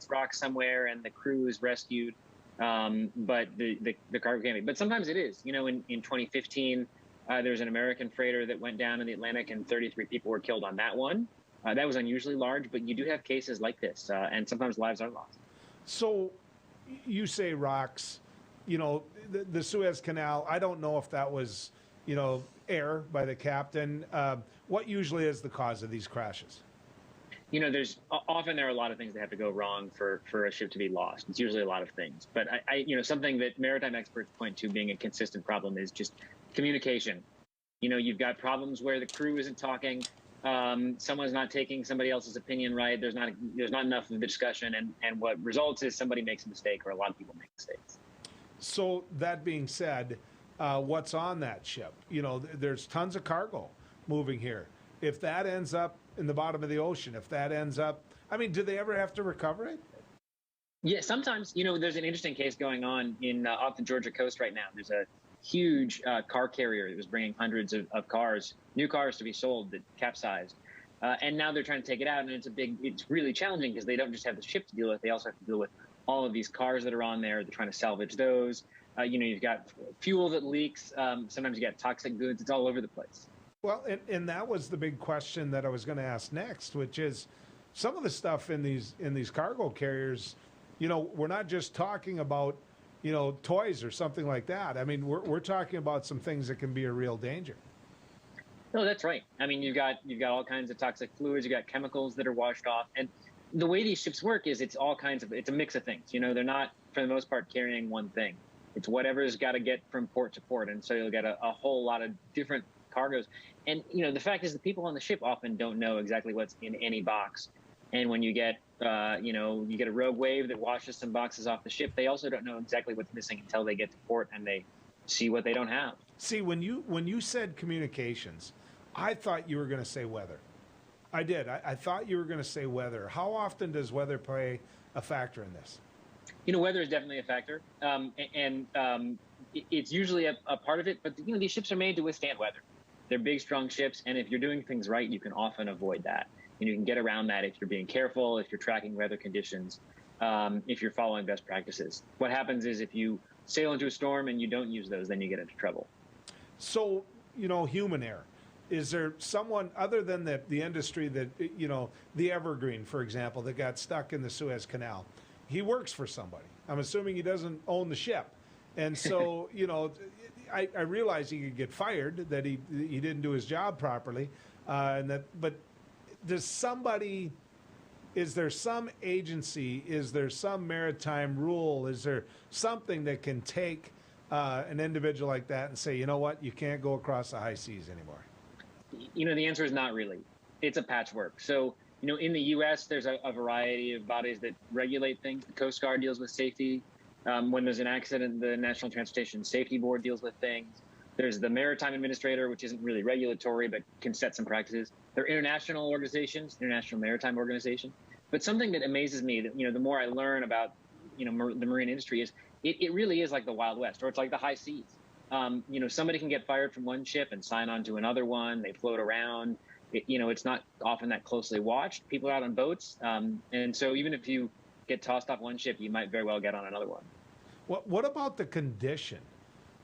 rocks somewhere and the crew is rescued, but the cargo can't be. But sometimes it is. You know, in 2015, there's an American freighter that went down in the Atlantic and 33 people were killed on that one. That was unusually large, but you do have cases like this, and sometimes lives are lost. So you say rocks, you know, the Suez Canal, I don't know if that was, you know, error by the captain. What usually is the cause of these crashes? You know, often there are a lot of things that have to go wrong for a ship to be lost. It's usually a lot of things. But you know, something that maritime experts point to being a consistent problem is just communication. You know, you've got problems where the crew isn't talking, someone's not taking somebody else's opinion right. There's not enough of the discussion, and what results is somebody makes a mistake, or a lot of people make mistakes. So that being said, what's on that ship? You know, there's tons of cargo moving here. If that ends up in the bottom of the ocean, if that ends up, I mean, do they ever have to recover it? Yeah, sometimes. You know, there's an interesting case going on off the Georgia coast right now. There's a huge car carrier that was bringing hundreds of cars, new cars to be sold, that capsized. And now they're trying to take it out, and it's really challenging because they don't just have the ship to deal with, they also have to deal with all of these cars that are on there. They're trying to salvage those. You know, you've got fuel that leaks. Sometimes you got toxic goods. It's all over the place. Well, and that was the big question that I was going to ask next, which is some of the stuff in these cargo carriers. You know, we're not just talking about, you know, toys or something like that. I mean, we're talking about some things that can be a real danger. No, that's right. I mean, you've got all kinds of toxic fluids. You've got chemicals that are washed off, and the way these ships work is it's a mix of things. You know, they're not, for the most part, carrying one thing. It's whatever's got to get from port to port, and so you'll get a whole lot of different cargoes. And you know, the fact is, the people on the ship often don't know exactly what's in any box. And when you get, you get a rogue wave that washes some boxes off the ship, they also don't know exactly what's missing until they get to port and they see what they don't have. See, when you said communications, I thought you were going to say weather. I did. I thought you were going to say weather. How often does weather play a factor in this? You know, weather is definitely a factor, it's usually a part of it. But you know, these ships are made to withstand weather. They're big, strong ships, and if you're doing things right, you can often avoid that. And you can get around that if you're being careful, if you're tracking weather conditions, if you're following best practices. What happens is if you sail into a storm and you don't use those, then you get into trouble. So, you know, human error. Is there someone other than the industry that, you know, the Evergreen, for example, that got stuck in the Suez Canal? He works for somebody. I'm assuming he doesn't own the ship. And so, you know, I realize he could get fired, that he didn't do his job properly. But is there some agency, is there some maritime rule, is there something that can take an individual like that and say, you know what, you can't go across the high seas anymore? You know, the answer is not really. It's a patchwork. So, you know, in the U.S., there's a variety of bodies that regulate things. The Coast Guard deals with safety. When there's an accident, the National Transportation Safety Board deals with things. There's the Maritime Administrator, which isn't really regulatory, but can set some practices. There are international organizations, International Maritime Organization. But something that amazes me, that, you know, the more I learn about, you know, the marine industry, is it really is like the Wild West, or it's like the high seas. You know, somebody can get fired from one ship and sign on to another one. They float around. You know, it's not often that closely watched. People are out on boats. And so even if you get tossed off one ship, you might very well get on another one. What about the condition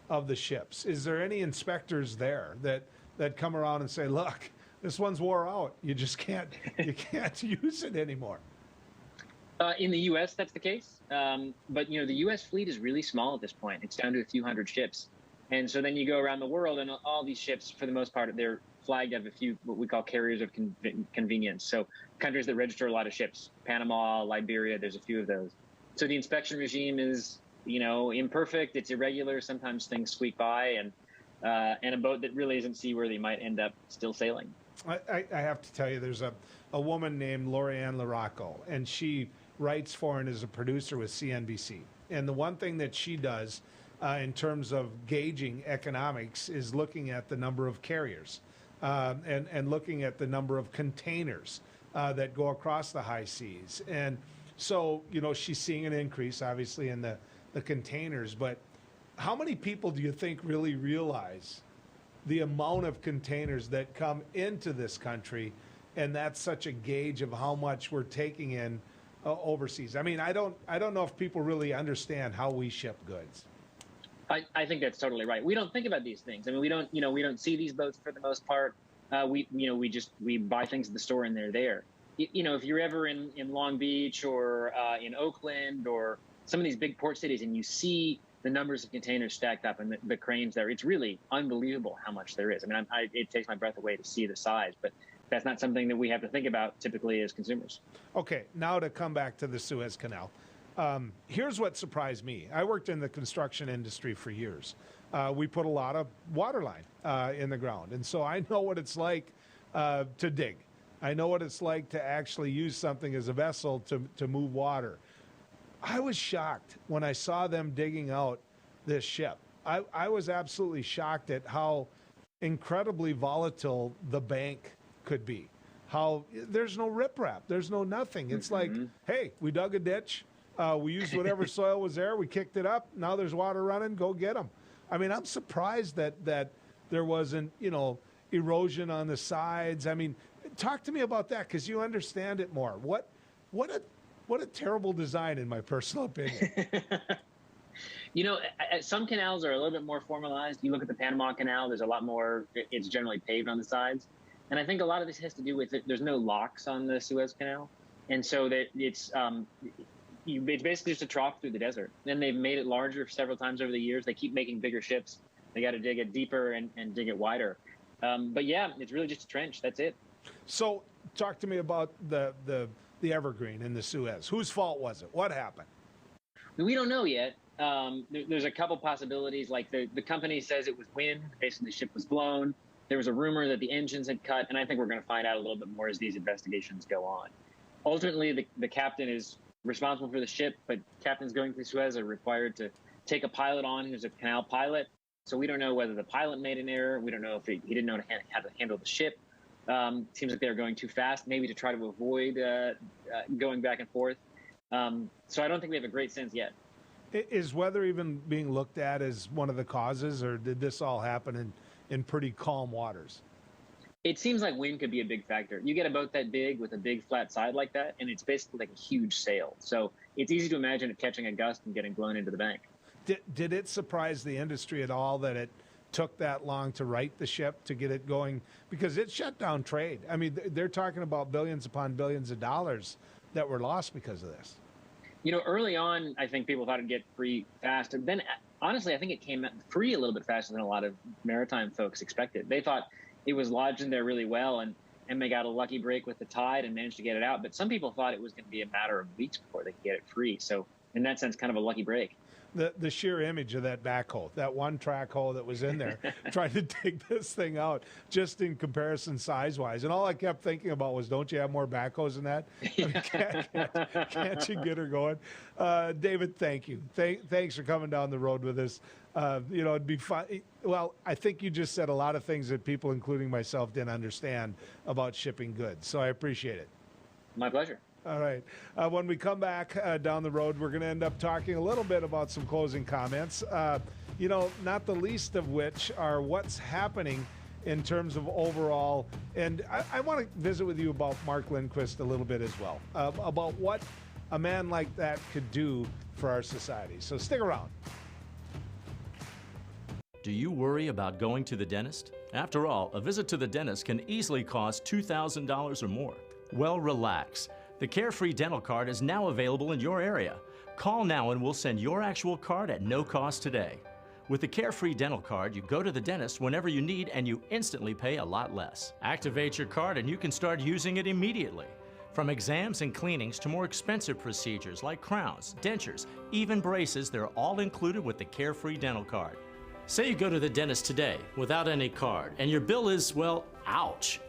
of the ships? Is there any inspectors there that come around and say, look, this one's wore out. You just can't use it anymore? In the U.S., that's the case. But, you know, the U.S. fleet is really small at this point. It's down to a few hundred ships. And so then you go around the world, and all these ships, for the most part, they're flagged of a few what we call carriers of convenience. So countries that register a lot of ships, Panama, Liberia, there's a few of those. So the inspection regime is, you know, imperfect. It's irregular. Sometimes things squeak by, and a boat that really isn't seaworthy might end up still sailing. I have to tell you, there's a woman named Lorianne Larocco, and she writes for and is a producer with CNBC. And the one thing that she does in terms of gauging economics is looking at the number of carriers and looking at the number of containers that go across the high seas. And so, you know, she's seeing an increase, obviously, in the containers. But how many people do you think really realize the amount of containers that come into this country, and that's such a gauge of how much we're taking in overseas? I mean, I don't know if people really understand how we ship goods. I think that's totally right. We don't think about these things. I mean, we don't see these boats for the most part. We buy things at the store and they're there. You know, if you're ever in Long Beach or in Oakland or some of these big port cities, and you see the numbers of containers stacked up and the cranes there, it's really unbelievable how much there is. I mean, it takes my breath away to see the size, but that's not something that we have to think about typically as consumers. Okay, now to come back to the Suez Canal. Here's what surprised me. I worked in the construction industry for years. We put a lot of water line in the ground, and so I know what it's like to dig. I know what it's like to actually use something as a vessel to move water. I was shocked when I saw them digging out this ship. I was absolutely shocked at how incredibly volatile the bank could be. How there's no riprap, there's no nothing. It's like, hey, we dug a ditch, we used whatever soil was there, we kicked it up, now there's water running, go get them. I mean, I'm surprised that there wasn't, you know, erosion on the sides. I mean, talk to me about that, because you understand it more. What a terrible design, in my personal opinion. You know, some canals are a little bit more formalized. You look at the Panama Canal, there's a lot more, it's generally paved on the sides. And I think a lot of this has to do with it. There's no locks on the Suez Canal. And so that it's basically just a trough through the desert. Then they've made it larger several times over the years. They keep making bigger ships. They got to dig it deeper and dig it wider. But yeah, it's really just a trench. That's it. So talk to me about the Evergreen in the Suez. Whose fault was it? What happened? We don't know yet. There's a couple possibilities. Like the company says it was wind. Basically, the ship was blown. There was a rumor that the engines had cut. And I think we're going to find out a little bit more as these investigations go on. Ultimately, the captain is responsible for the ship, but captains going through Suez are required to take a pilot on who's a canal pilot. So we don't know whether the pilot made an error. We don't know if he didn't know how to handle the ship. Seems like they were going too fast, maybe to try to avoid going back and forth. So I don't think we have a great sense yet. Is weather even being looked at as one of the causes, or did this all happen in pretty calm waters? It seems like wind could be a big factor. You get a boat that big with a big flat side like that, and it's basically like a huge sail. So it's easy to imagine it catching a gust and getting blown into the bank. Did it surprise the industry at all that it took that long to right the ship, to get it going? Because it shut down trade. I mean, they're talking about billions upon billions of dollars that were lost because of this. You know, early on, I think people thought it'd get free fast. And then, honestly, I think it came free a little bit faster than a lot of maritime folks expected. They thought it was lodged in there really well, and they got a lucky break with the tide and managed to get it out. But some people thought it was going to be a matter of weeks before they could get it free. So in that sense, kind of a lucky break. The sheer image of that backhoe, that one track hole that was in there, trying to dig this thing out, just in comparison size-wise. And all I kept thinking about was, don't you have more backhoes than that? I mean, can't you get her going? David, thank you. Thanks for coming down the road with us. You know, it'd be fun. Well, I think you just said a lot of things that people, including myself, didn't understand about shipping goods. So I appreciate it. My pleasure. All right. When we come back down the road, we're going to end up talking a little bit about some closing comments, you know, not the least of which are what's happening in terms of overall. And I want to visit with you about Mark Lindquist a little bit as well, about what a man like that could do for our society. So stick around. Do you worry about going to the dentist? After all, a visit to the dentist can easily cost $2,000 or more. Well, relax. The Carefree dental card is now available in your area. Call now and we'll send your actual card at no cost today. With the Carefree dental card, you go to the dentist whenever you need and you instantly pay a lot less. Activate your card and you can start using it immediately. From exams and cleanings to more expensive procedures like crowns, dentures, even braces, they're all included with the Carefree dental card. Say you go to the dentist today without any card and your bill is, well, ouch.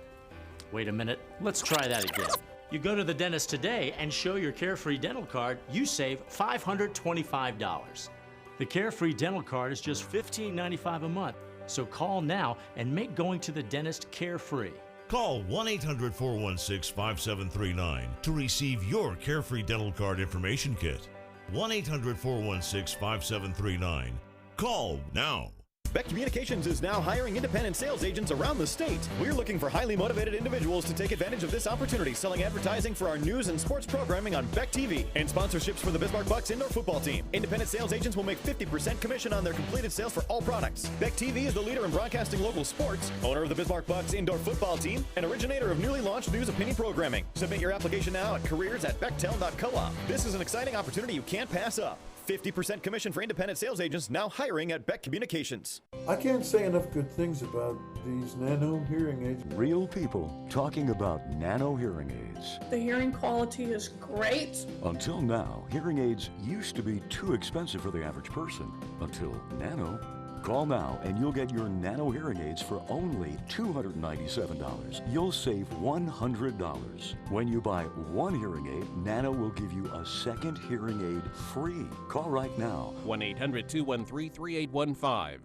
Wait a minute, let's try that again. You go to the dentist today and show your Carefree dental card, you save $525. The Carefree dental card is just $15.95 a month. So call now and make going to the dentist carefree. Call 1-800-416-5739 to receive your Carefree dental card information kit. 1-800-416-5739. Call now. Beck Communications is now hiring independent sales agents around the state. We're looking for highly motivated individuals to take advantage of this opportunity, selling advertising for our news and sports programming on Beck TV and sponsorships for the Bismarck Bucks indoor football team. Independent sales agents will make 50% commission on their completed sales for all products. Beck TV is the leader in broadcasting local sports, owner of the Bismarck Bucks indoor football team, and originator of newly launched news opinion programming. Submit your application now at careers@bechtel.coop. This is an exciting opportunity you can't pass up. 50% commission for independent sales agents now hiring at Beck Communications. I can't say enough good things about these nano hearing aids. Real people talking about nano hearing aids. The hearing quality is great. Until now, hearing aids used to be too expensive for the average person. Until nano. Call now and you'll get your nano hearing aids for only $297. You'll save $100. When you buy one hearing aid, Nano will give you a second hearing aid free. Call right now. 1-800-213-3815.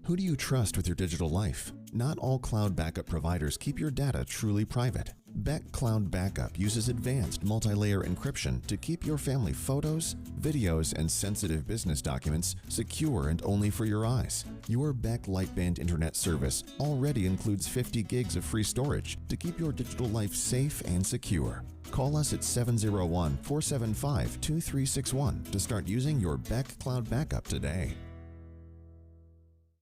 Who do you trust with your digital life? Not all cloud backup providers keep your data truly private. Beck Cloud Backup uses advanced multi-layer encryption to keep your family photos, videos, and sensitive business documents secure and only for your eyes. Your Beck Lightband Internet service already includes 50 gigs of free storage to keep your digital life safe and secure. Call us at 701-475-2361 to start using your Beck Cloud Backup today.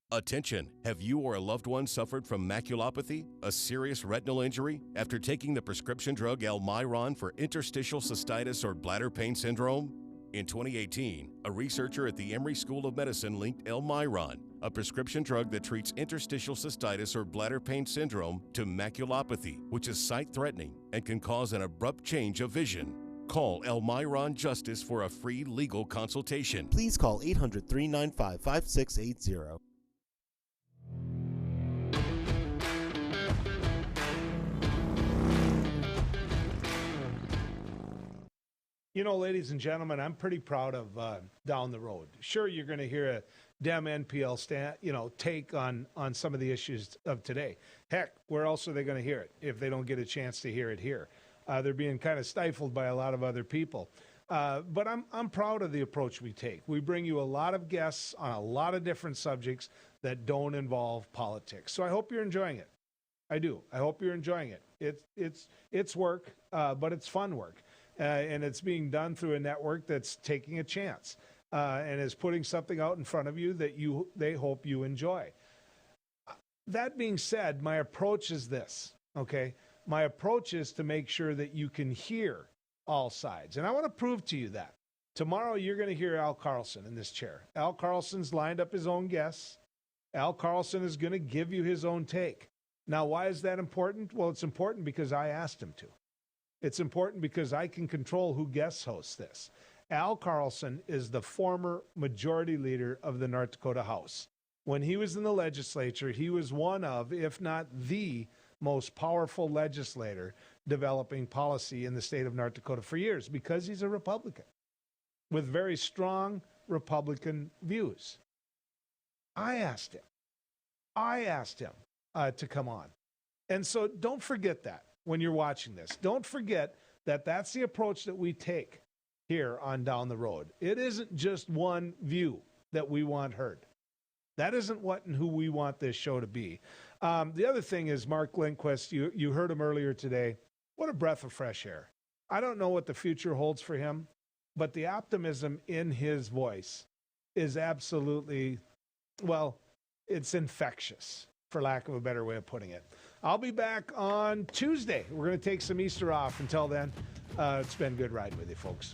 Attention! Have you or a loved one suffered from maculopathy, a serious retinal injury, after taking the prescription drug Almiron for interstitial cystitis or bladder pain syndrome? In 2018, a researcher at the Emory School of Medicine linked Almiron, a prescription drug that treats interstitial cystitis or bladder pain syndrome, to maculopathy, which is sight-threatening and can cause an abrupt change of vision. Call Almiron Justice for a free legal consultation. Please call 800-395-5680. You know, ladies and gentlemen, I'm pretty proud of Down the Road. Sure, you're going to hear a Dem NPL take on some of the issues of today. Heck, where else are they going to hear it if they don't get a chance to hear it here? They're being kind of stifled by a lot of other people. But I'm proud of the approach we take. We bring you a lot of guests on a lot of different subjects that don't involve politics. So I hope you're enjoying it. I do. I hope you're enjoying it. It's work, but it's fun work. And it's being done through a network that's taking a chance and is putting something out in front of you that they hope you enjoy. That being said, my approach is this, okay? My approach is to make sure that you can hear all sides. And I want to prove to you that. Tomorrow, you're going to hear Al Carlson in this chair. Al Carlson's lined up his own guests. Al Carlson is going to give you his own take. Now, why is that important? Well, it's important because I asked him to. It's important because I can control who guest hosts this. Al Carlson is the former majority leader of the North Dakota House. When he was in the legislature, he was one of, if not the most powerful legislator developing policy in the state of North Dakota for years because he's a Republican with very strong Republican views. I asked him to come on. And so don't forget that. When you're watching this, don't forget that that's the approach that we take here on Down the Road. It isn't just one view that we want heard. That isn't what and who we want this show to be. The other thing is Mark Lindquist. You heard him earlier today. What a breath of fresh air. I don't know what the future holds for him, but the optimism in his voice is absolutely, well, it's infectious, for lack of a better way of putting it. I'll be back on Tuesday. We're going to take some Easter off. Until then, it's been good riding with you, folks.